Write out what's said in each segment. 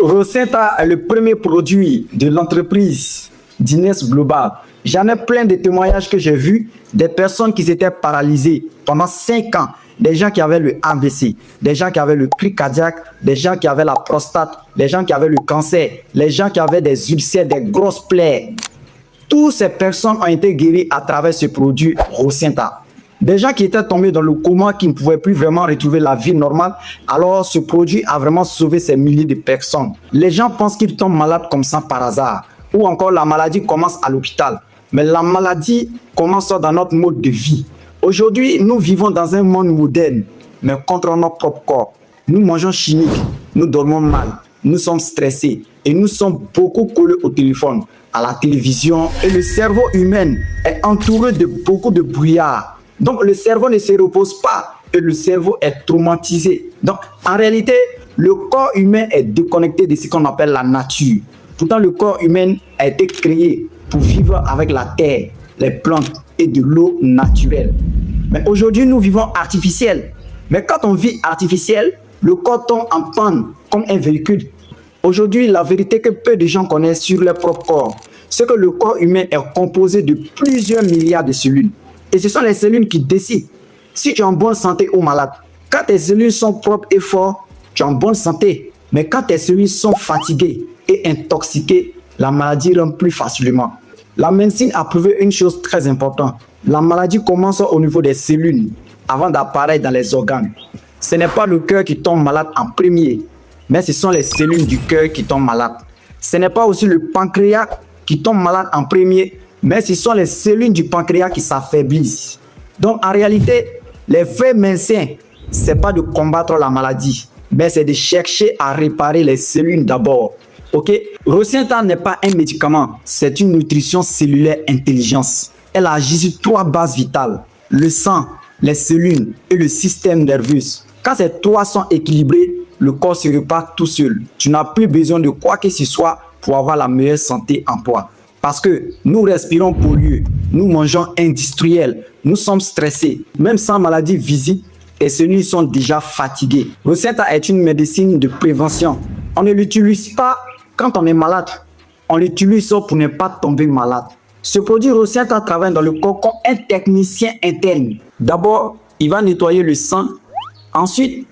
Rosenta est le premier produit de l'entreprise d'Ines Global. J'en ai plein de témoignages que j'ai vus, des personnes qui étaient paralysées pendant 5 ans, des gens qui avaient le AVC, des gens qui avaient le cri cardiaque, des gens qui avaient la prostate, des gens qui avaient le cancer, les gens qui avaient des ulcères, des grosses plaies. Toutes ces personnes ont été guéries à travers ce produit Rosenta. Des gens qui étaient tombés dans le coma, qui ne pouvaient plus vraiment retrouver la vie normale, alors ce produit a vraiment sauvé ces milliers de personnes. Les gens pensent qu'ils tombent malades comme ça par hasard, ou encore la maladie commence à l'hôpital. Mais la maladie commence dans notre mode de vie. Aujourd'hui, nous vivons dans un monde moderne, mais contre notre propre corps. Nous mangeons chimique, nous dormons mal, nous sommes stressés et nous sommes beaucoup collés au téléphone, à la télévision. Et le cerveau humain est entouré de beaucoup de brouillard. Donc le cerveau ne se repose pas et le cerveau est traumatisé. Donc en réalité, le corps humain est déconnecté de ce qu'on appelle la nature. Pourtant, le corps humain a été créé pour vivre avec la terre, les plantes et de l'eau naturelle. Mais aujourd'hui, nous vivons artificiel. Mais quand on vit artificiel, le corps tombe en panne comme un véhicule. Aujourd'hui, la vérité que peu de gens connaissent sur leur propre corps, c'est que le corps humain est composé de plusieurs milliards de cellules. Et ce sont les cellules qui décident si tu es en bonne santé ou malade. Quand tes cellules sont propres et fortes, tu es en bonne santé. Mais quand tes cellules sont fatiguées et intoxiquées, la maladie rentre plus facilement. La médecine a prouvé une chose très importante. La maladie commence au niveau des cellules avant d'apparaître dans les organes. Ce n'est pas le cœur qui tombe malade en premier, mais ce sont les cellules du cœur qui tombent malades. Ce n'est pas aussi le pancréas qui tombe malade en premier, mais ce sont les cellules du pancréas qui s'affaiblissent. Donc en réalité, les vrais médecins, ce n'est pas de combattre la maladie, mais c'est de chercher à réparer les cellules d'abord. Ok, Rosenta n'est pas un médicament, c'est une nutrition cellulaire intelligence. Elle agit sur 3 bases vitales, le sang, les cellules et le système nerveux. Quand ces 3 sont équilibrés, le corps se répare tout seul. Tu n'as plus besoin de quoi que ce soit pour avoir la meilleure santé en toi. Parce que nous respirons pollué, nous mangeons industriel, nous sommes stressés. Même sans maladie visible, les cellules sont déjà fatiguées. Rosenta est une médecine de prévention. On ne l'utilise pas quand on est malade, on l'utilise pour ne pas tomber malade. Ce produit Rosenta travaille dans le corps comme un technicien interne. D'abord, il va nettoyer le sang. Ensuite,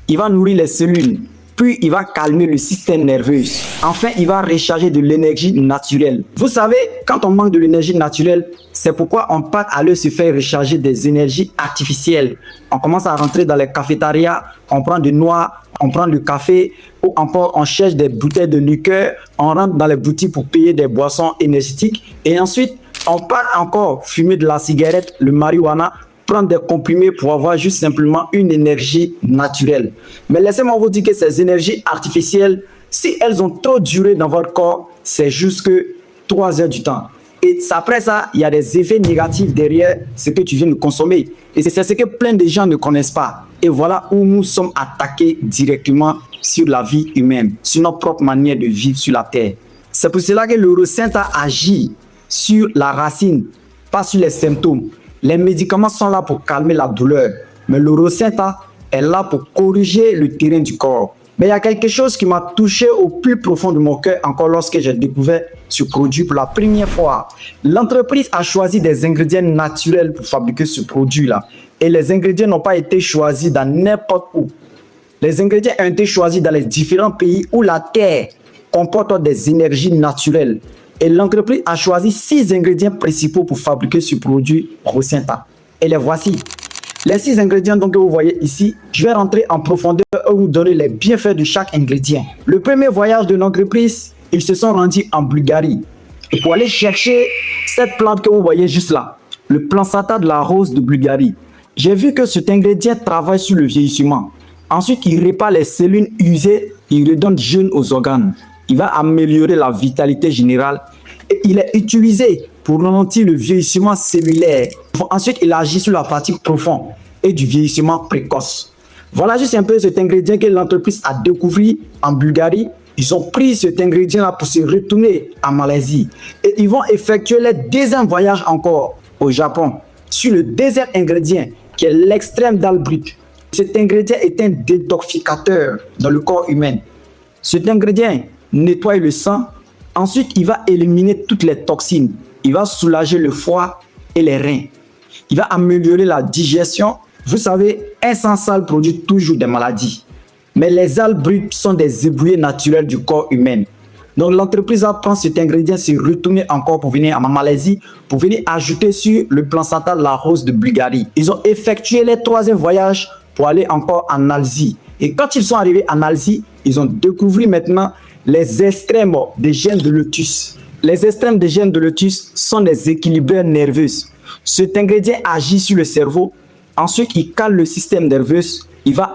il va nourrir les cellules. Puis, il va calmer le système nerveux. Enfin, il va recharger de l'énergie naturelle. Vous savez, quand on manque de l'énergie naturelle, c'est pourquoi on part à aller se faire recharger des énergies artificielles. On commence à rentrer dans les cafétérias, on prend des noix, on prend du café, ou encore on cherche des bouteilles de liqueur, on rentre dans les boutiques pour payer des boissons énergétiques. Et ensuite, on part encore fumer de la cigarette, le marijuana, prendre des comprimés pour avoir juste simplement une énergie naturelle. Mais laissez-moi vous dire que ces énergies artificielles, si elles ont trop duré dans votre corps, c'est juste que 3 heures du temps. Et après ça, il y a des effets négatifs derrière ce que tu viens de consommer. Et c'est ce que plein de gens ne connaissent pas. Et voilà où nous sommes attaqués directement sur la vie humaine, sur notre propre manière de vivre sur la terre. C'est pour cela que le Rosenta agit sur la racine, pas sur les symptômes. Les médicaments sont là pour calmer la douleur, mais le Rosenta est là pour corriger le terrain du corps. Mais il y a quelque chose qui m'a touché au plus profond de mon cœur encore lorsque j'ai découvert ce produit pour la première fois. L'entreprise a choisi des ingrédients naturels pour fabriquer ce produit-là. Et les ingrédients n'ont pas été choisis dans n'importe où. Les ingrédients ont été choisis dans les différents pays où la terre comporte des énergies naturelles. Et l'entreprise a choisi 6 ingrédients principaux pour fabriquer ce produit Rosenta. Et les voici. Les 6 ingrédients donc, que vous voyez ici, je vais rentrer en profondeur et vous donner les bienfaits de chaque ingrédient. Le premier voyage de l'entreprise, ils se sont rendus en Bulgarie. Et pour aller chercher cette plante que vous voyez juste là, le Plansata de la rose de Bulgarie. J'ai vu que cet ingrédient travaille sur le vieillissement. Ensuite, il répare les cellules usées, il redonne jeune aux organes. Il va améliorer la vitalité générale et il est utilisé pour ralentir le vieillissement cellulaire. Ensuite, il agit sur la fatigue profonde et du vieillissement précoce. Voilà juste un peu cet ingrédient que l'entreprise a découvert en Bulgarie. Ils ont pris cet ingrédient-là pour se retourner en Malaisie. Et ils vont effectuer le deuxième voyage encore au Japon sur le deuxième ingrédient qui est l'extrême dalle brute. Cet ingrédient est un détoxificateur dans le corps humain. Cet ingrédient nettoie le sang. Ensuite, il va éliminer toutes les toxines. Il va soulager le foie et les reins. Il va améliorer la digestion. Vous savez, un sang sale produit toujours des maladies. Mais les algues brutes sont des éboulis naturels du corps humain. Donc l'entreprise va prendre cet ingrédient, se retourner encore pour venir en Malaisie, pour venir ajouter sur le plan central la rose de Bulgarie. Ils ont effectué leur troisième voyage pour aller encore en Asie. Et quand ils sont arrivés en Asie, ils ont découvert maintenant les extrêmes des gènes de lotus. Les extrêmes des gènes de lotus sont des équilibrateurs nerveux. Cet ingrédient agit sur le cerveau. Ensuite, il cale le système nerveux. Il va